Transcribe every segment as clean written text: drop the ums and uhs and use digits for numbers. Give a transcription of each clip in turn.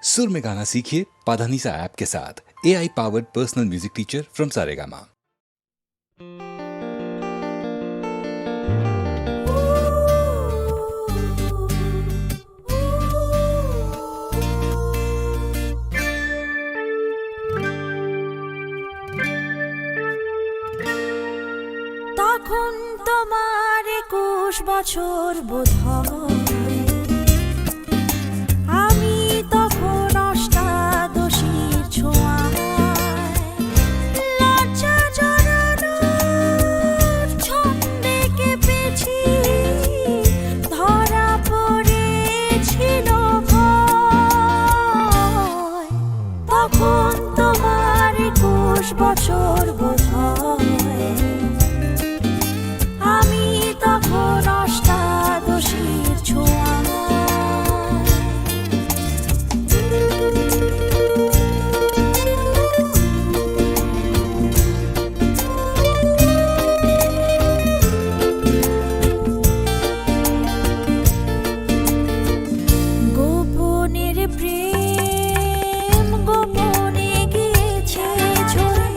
सुर में गाना सीखिए पाधानीसा ऐप के साथ। AI powered personal music teacher from Saregama. তখন তোমার 21 বছর বোধহয়, আমি তখন অষ্টাদশীর ছোঁয়ায়। লজ্জা জড়ানোর ছন্দে কেঁপেছি, ধরা পড়েছিল ভয়। তখন তোমার 21 বছর বোধহয়, আমি তখন অষ্টাদশীর ছোঁয়ায়। গোপনের প্রেম গোপনে গিয়েছে ঝরে,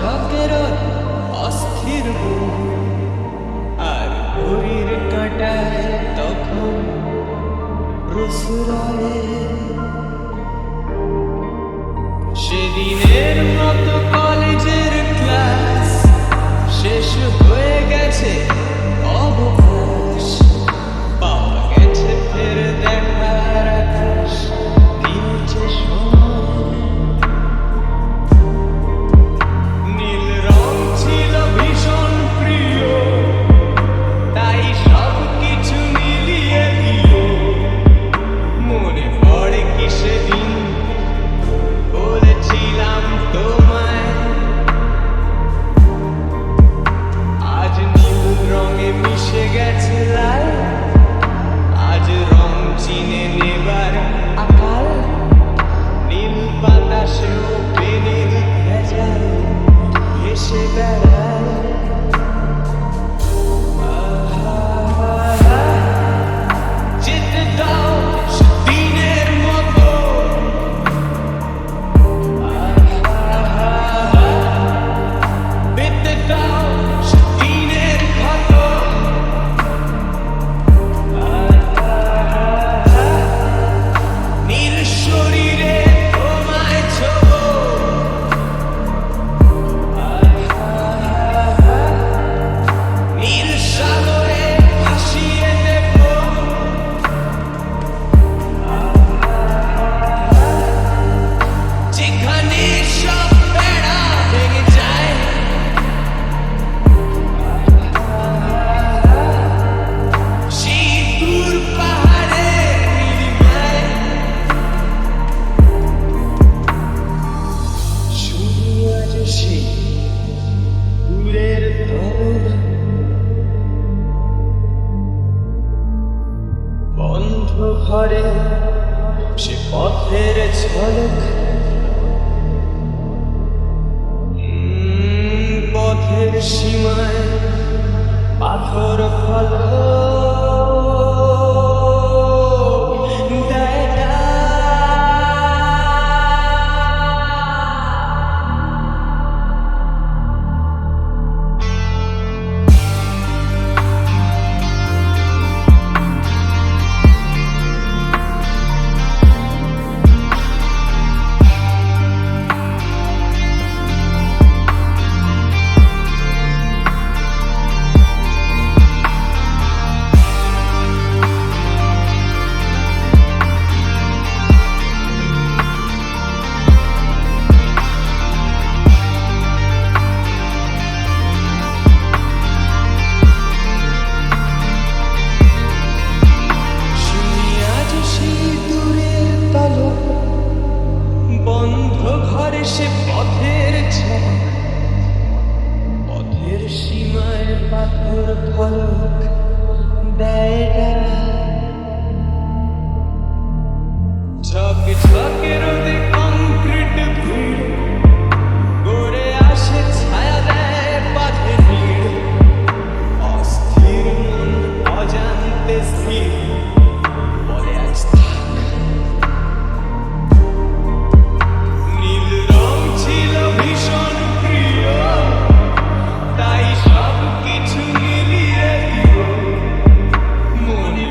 ঝকের অস্থির বুক, আর ঘড়ির কাঁটায় তখন প্রসরায়। সেদিনের মতো কলেজের ক্লাস শেষ হয়ে গেছে, অবকাশ পাওয়া গেছে ফের দেখার আকাশ, নিচে সময়। নীল রং ছিল ভীষণ প্রিয়, তাই সব কিছু মিলিয়ে দিল। মনে পড়ে কি সেদিন বলেছিলাম তোমায়, আজ নীল রঙে মিশে গেছে লাল, আজ রং চিনে নেবার আকাল। নীল বাতাসেও বেনীল ভেজাল ভেসে বেড়ায়। যেতে দাও সেদিনের মতো, পেতে দাও সেদিনের ক্ষত। নীল শরীরে তোমায় ছোঁবো, নীল সাগরে ভাসিয়ে দেব। যেখানে সব বেড়া ভেঙে যায়, সেই দূর পাহাড়ের নীলিমায়। শুধু আজ সেই দূরের ধরন, বন্ধ ঘরে সে পথের ঝলক। পথের সীমায় পাথর ফলক দেয় না। শুনি আজ সেই দূরের তলক, বন্ধ ঘরে সে পথের ঝলক। পথের সীমায় পাথর ফলক দেয় না। ঝকঝকে রোদে কংক্রিট ভিড়, গড়ে আসে ছায়া দেয় বাঁধে ভিড়। অস্থির মন অজান্তে স্থির বলে আজ থাক। নীল রং ছিল ভীষণ প্রিয়, তাই সব কিছু মিলিয়ে দিল। মনে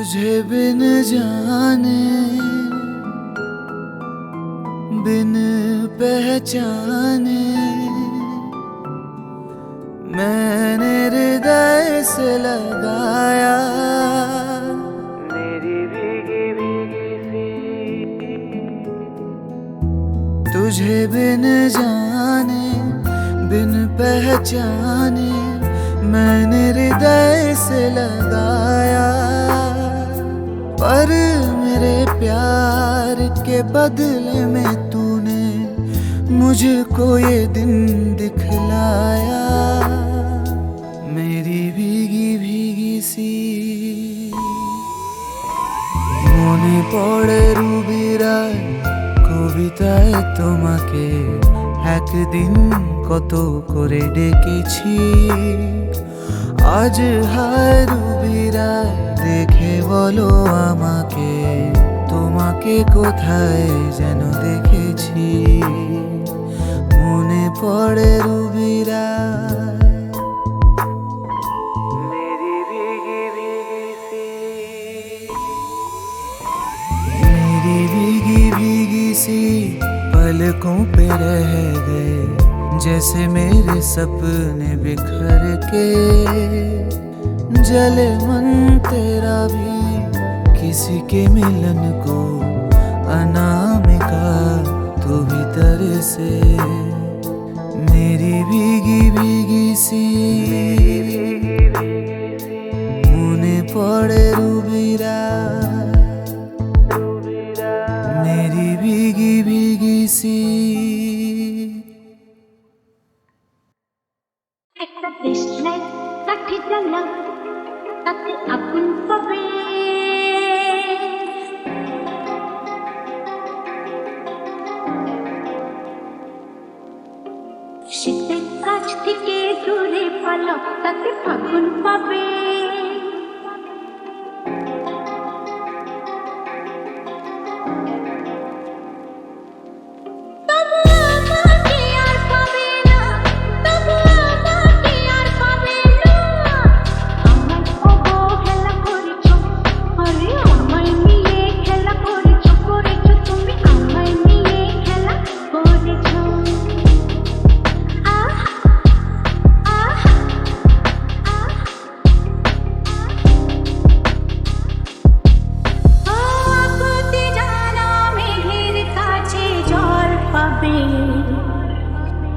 तुझे बिन जाने बिन पहचाने मैंने हृदय से लगाया मेरी भीगी भीगी सी तुझे बिन जाने बिन पहचाने मैंने हृदय से लगाया पर मेरे प्यार के बदले में तूने मुझको ये दिन दिखलाया मेरी भीगी भीगी सी মনে পড়ে রুবিরায় কবিতায় তোমাকে একদিন কত করে ডেকেছি আজ হায় রুবিরায় দেখে বলো আমাকে তোমাকে কোথায় যেন দেখেছি মনে পড়ে রুবিরায় मेरी भीगी भीगी सी मेरी भीगी भीगी सी पलकों पे रह गए जैसे मेरे सपने बिखर के जले मन तेरा भी किसी के मिलन को अनामिका तू भीतर से मेरी भीगी भीगी सी মনে পড়ে রুবিরা मेरी भीगी भीगी सी একটা দেশলাই কাঠি জ্বালা তাতে আগুন পাবে শীতের কাছ থেকে দূরে পালাও তাতে আগুন পাবে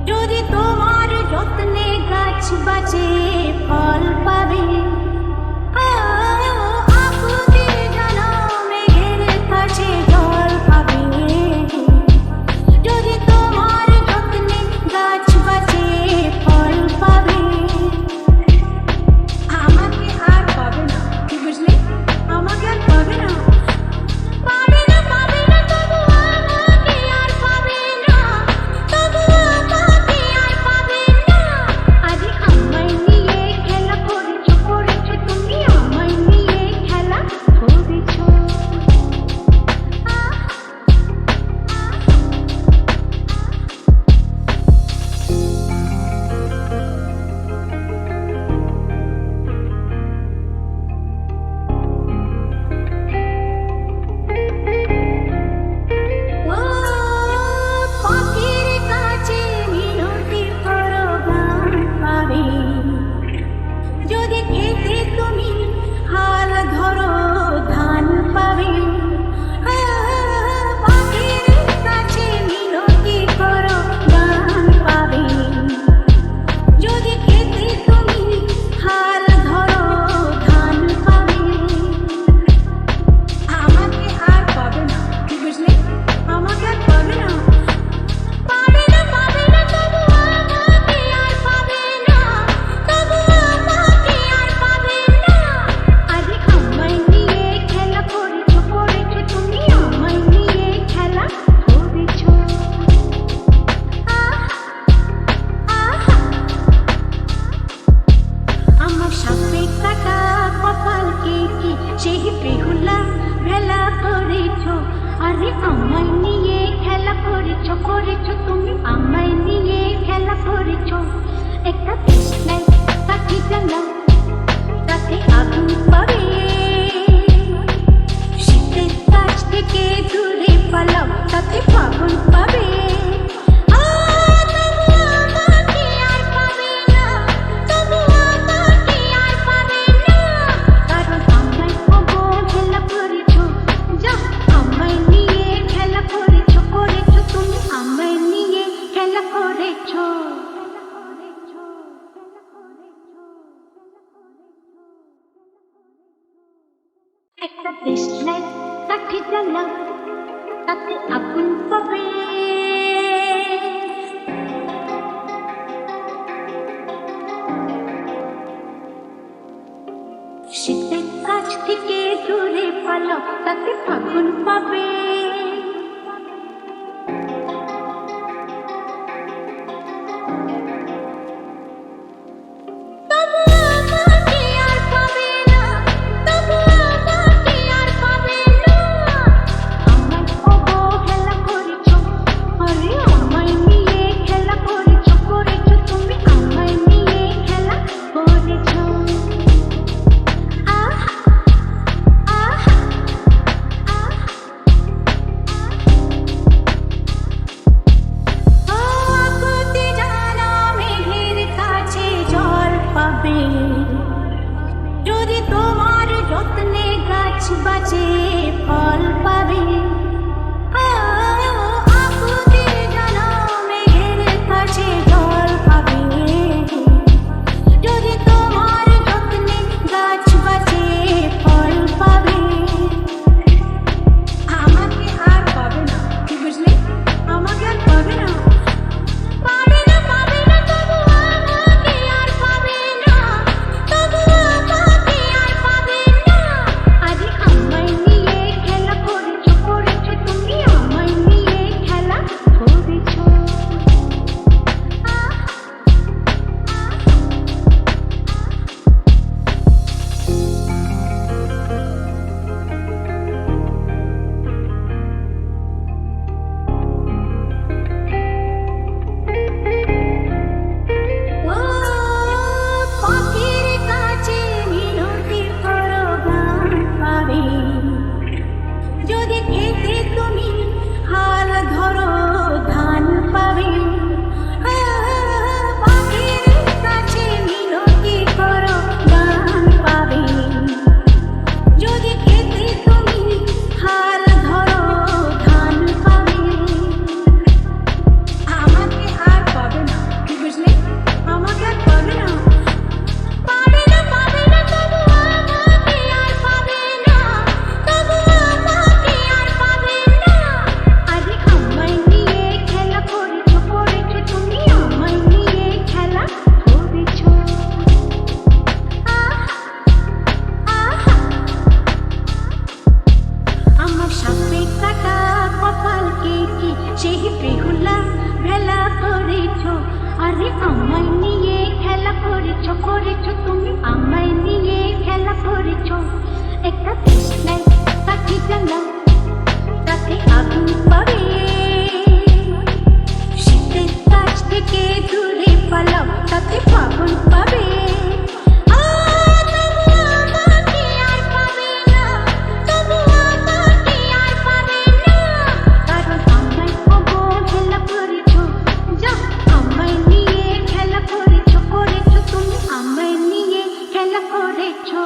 যদি তোমার যত্নে গাছ বাঁচে ফল পাবে আকুতির জানা মেঘের কাছে জল পাবে যদি তোমার যত্নে গাছ বাঁচে ফল পাবে আমাকে আর পাবে না বুঝলে আমাকে আর পাবে না পাবে না পাবে না তবু আমাকে আর পাবে না তবু আমাকে আর পাবে না আজ আমায় নিয়ে খেলা করেছো করেছো তুমি আমায় নিয়ে খেলা করেছো পাখির কাছে মিনতি করো গান পাবে যদি খেতে তুমি হাল ধরো ধান পাবে পাখির কাছে মিনতি করো গান পাবে যদি খেতে তুমি হাল ধরো ধান পাবে আমাকে আর পাবে না বুঝলে আমাকে আর পাবে না পাবে না পাবে না তবু আমাকে আর পাবে না তবু আমাকে আর পাবে না আজ আমায় নিয়ে খেলা করেছো করেছো তুমি আমায় নিয়ে খেলা করেছো আমার সাপে কাটা কপালকে কি সেই বেহুলা ভেলা করেছো আরে আমায় নিয়ে খেলা করেছো করেছো তুমি আমায় নিয়ে খেলা করেছো একটা দেশলাই কাঠি জ্বালা তাতে আগুন পাবে দেশলাই কাঠি জ্বালা তাতে আগুন পাবে শীতের কাছ থেকে দূরে পালাও তাতে ফাগুন পাবে তবু আমাকে আর পাবে না, তবু আমাকে আর পাবে না। আমায় অবহেলা করেছো, আরে আমায় নিয়ে খেলা করেছো, করেছো তুমি আমায় নিয়ে খেলা করেছো। আহা আহা আকুতি জানা মেঘের কাছে জল পাবে যদি তোমার যত্নে গাছ বাঁচে ফল পাবে আকুতি জানা মেঘের কাছে জল পাবে যদি তোমার যত্নে গাছ বাঁচে ফল পাবে আমাকে আর পাবে না কি বুঝলে আমাকে আর পাবে না পাবে না পাবে না তবু আমাকে আর পাবে না তবু আমাকে আর পাবে না আজ আমায় নিয়ে খেলা করেছো করেছো তুমি আমায় নিয়ে খেলা করেছো ও পাখির কাছে মিনতি করো গান পাবে যদি খেতে তুমি হাল ধরো ধান পাবে পাখির কাছে মিনতি করো গান পাবে যদি খেতে তুমি হাল ধরো ধান পাবে আমাকে আর পাবে না কি বুঝলে আমাকে আর পাবে না পাবে না পাবে না তবু আমাকে আর পাবে না তবু আমাকে আর পাবে না আজ আমায় নিয়ে খেলা করেছো করেছো তুমি আমায় নিয়ে খেলা করেছো আহা আহা আমার সাপে কাটা কপালকে কি সেই বেহুলা ভেলা করেছো আরে আমায় নিয়ে খেলা করেছো করেছো তুমি আমায় নিয়ে খেলা করেছো একটা দেশলাই কাঠি জ্বালা তাতে আগুন পাবে শীতের কাছ থেকে দূরে পালাও তাতে ফাগুন পাবে তবু আমাকে আর পাবে না তবু আমাকে আর পাবে না কারণ আমায় অবহেলা করেছো যা আমায় নিয়ে খেলা করেছো করেছো তুমি আমায় নিয়ে খেলা করেছো